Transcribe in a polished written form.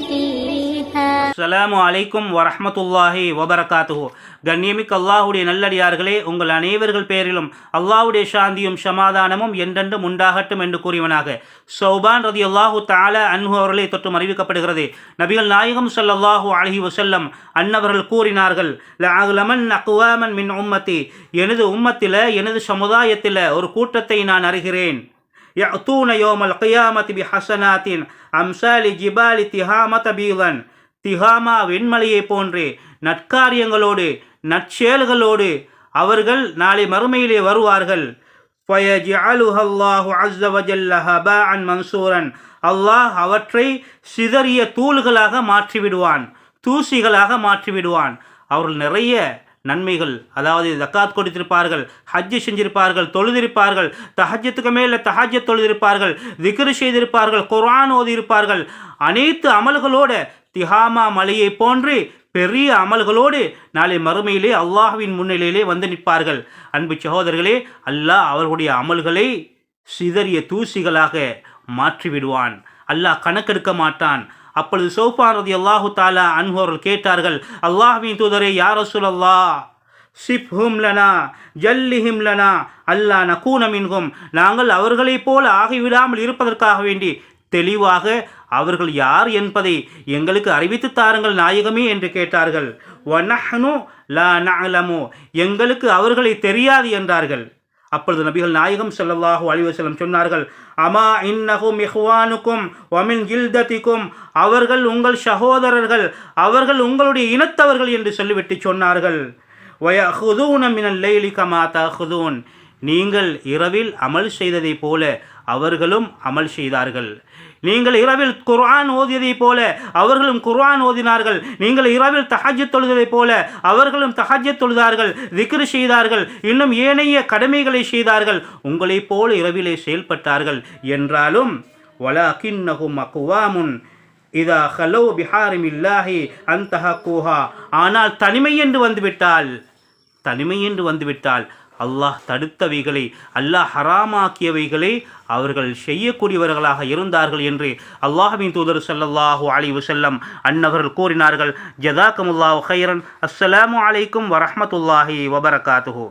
فيها. அஸ்ஸலாமு அலைக்கும் வரஹ்மத்துல்லாஹி வபரகாத்துஹு. கண்ணியமிக்க அல்லாஹுடைய நல்லடியார்களே, உங்கள் அனைவர்கள் பேரிலும் அல்லாஹுடைய சாந்தியும் சமாதானமும் என்றென்றும் உண்டாகட்டும் என்று கூறியவனாக சௌபான் ரலியல்லாஹு தஆலா அன்ஹு அவர்களை தொற்றும் அறிவிக்கப்படுகிறது. நபிகள் நாயகம் ஸல்லல்லாஹு அலைஹி வஸல்லம் அன்னவர்கள் கூறினார்கள், லஅலமன் அக்வாமன் மின் உம்மத்தி, எனது உம்மத்தில எனது சமுதாயத்தில் ஒரு கூட்டத்தை நான் அறிகிறேன். யஅதூன யௌமல் கியாமத்தி பிஹஸனாத்தின் அம்சாலி ஜிபாலி திஹாமத பீதன், திஹாமா வெண்மலையை போன்று நற்காரியங்களோடு நற்செயல்களோடு அவர்கள் நாளை மறுமையிலே வருவார்கள். ஃபயஜஅலுஹல்லாஹு அஸ்ஸ வஜல்ல ஹபாஅன் மன்சூரன், அல்லாஹ் அவற்றை சிதறிய தூள்களாக மாற்றிவிடுவான், தூசிகளாக மாற்றிவிடுவான். அவர்கள் நிறைய நன்மைகள், அதாவது ஜக்காத் கொடுத்திருப்பார்கள், ஹஜ்ஜு செஞ்சிருப்பார்கள், தொழுதிருப்பார்கள், தஹஜ்ஜத்துக்கு மேலே தஹஜ்ஜத் தொழுதிருப்பார்கள், திக்ரு செய்திருப்பார்கள், குர்ஆன் ஓதியிருப்பார்கள். அனைத்து அமல்களோடு திஹாமா மலையை போன்று பெரிய அமல்களோடு நாளை மறுமையிலே அல்லாஹ்வின் முன்னிலையிலே வந்து நிற்பார்கள். அன்பு சகோதரர்களே, அல்லாஹ் அவர்களுடைய அமல்களை சிதறிய தூசிகளாக மாற்றிவிடுவான். அல்லாஹ் கணக்கெடுக்க மாட்டான். அப்பொழுது சௌபான் ரலியல்லாஹு தஆலா அன்ஹு அவர்கள் கேட்டார்கள், அல்லாஹ்வின் தூதரே, யா ரசூலல்லாஹ், சிப்ஹும் லனா ஜல்லிஹிம் லனா அல்லா நகூன மின்ஹும், நாங்கள் அவர்களைப் போல ஆகிவிடாமல் இருப்பதற்காக வேண்டி தெளிவாக அவர்கள் யார் என்பதை எங்களுக்கு அறிவித்து தாருங்கள் நாயகமே என்று கேட்டார்கள். வனஹ்னு லா நஅலமு, எங்களுக்கு அவர்களை தெரியாது என்றார்கள். அப்பொழுது நபிகள் நாயகம் ஸல்லல்லாஹு அலைஹி வஸல்லம் சொன்னார்கள், அமா இன்னஹும் இஹ்வானுக்கும் வமின் ஜில்ததிக்கும், அவர்கள் உங்கள் சகோதரர்கள், அவர்கள் உங்களுடைய இனத்தவர்கள் என்று சொல்லிவிட்டு சொன்னார்கள். வயஹுதூன மினல் லைலி கமா தஹுதூன், நீங்கள் இரவில் அமல் செய்ததைப் போல அவர்களும் அமல் செய்தார்கள். நீங்கள் இரவில் குர்ஆன் ஓதியதைப் போல அவர்களும் குர்ஆன் ஓதினார்கள். நீங்கள் இரவில் தஹஜ்ஜத் தொழுததைப் போல அவர்களும் தஹஜ்ஜத் தொழுதார்கள், திக்ர் செய்தார்கள், இன்னும் ஏனைய கடமைகளை செய்தார்கள். உங்களைப் போல இரவிலே செயல்பட்டார்கள். என்றாலும் வலாகின்னஹும் அக்வாமுன் இதா ஹலோ பிஹாரிமில்லாஹி அன்தஹக்கூஹா, ஆனால் தனிமை என்று வந்துவிட்டால் அல்லாஹ் தடுத்தவைகளை, அல்லாஹ் ஹராமாக்கியவைகளை அவர்கள் செய்யக்கூடியவர்களாக இருந்தார்கள் என்று அல்லாஹ்வின் தூதர் ஸல்லல்லாஹு அலைஹி வஸல்லம் அன்னவர்கள் கூறினார்கள். ஜஸாக்கமுல்லாஹு கைரன். அஸ்ஸலாமு அலைக்கும் வரஹ்மத்துல்லாஹி வபரகாத்துஹு.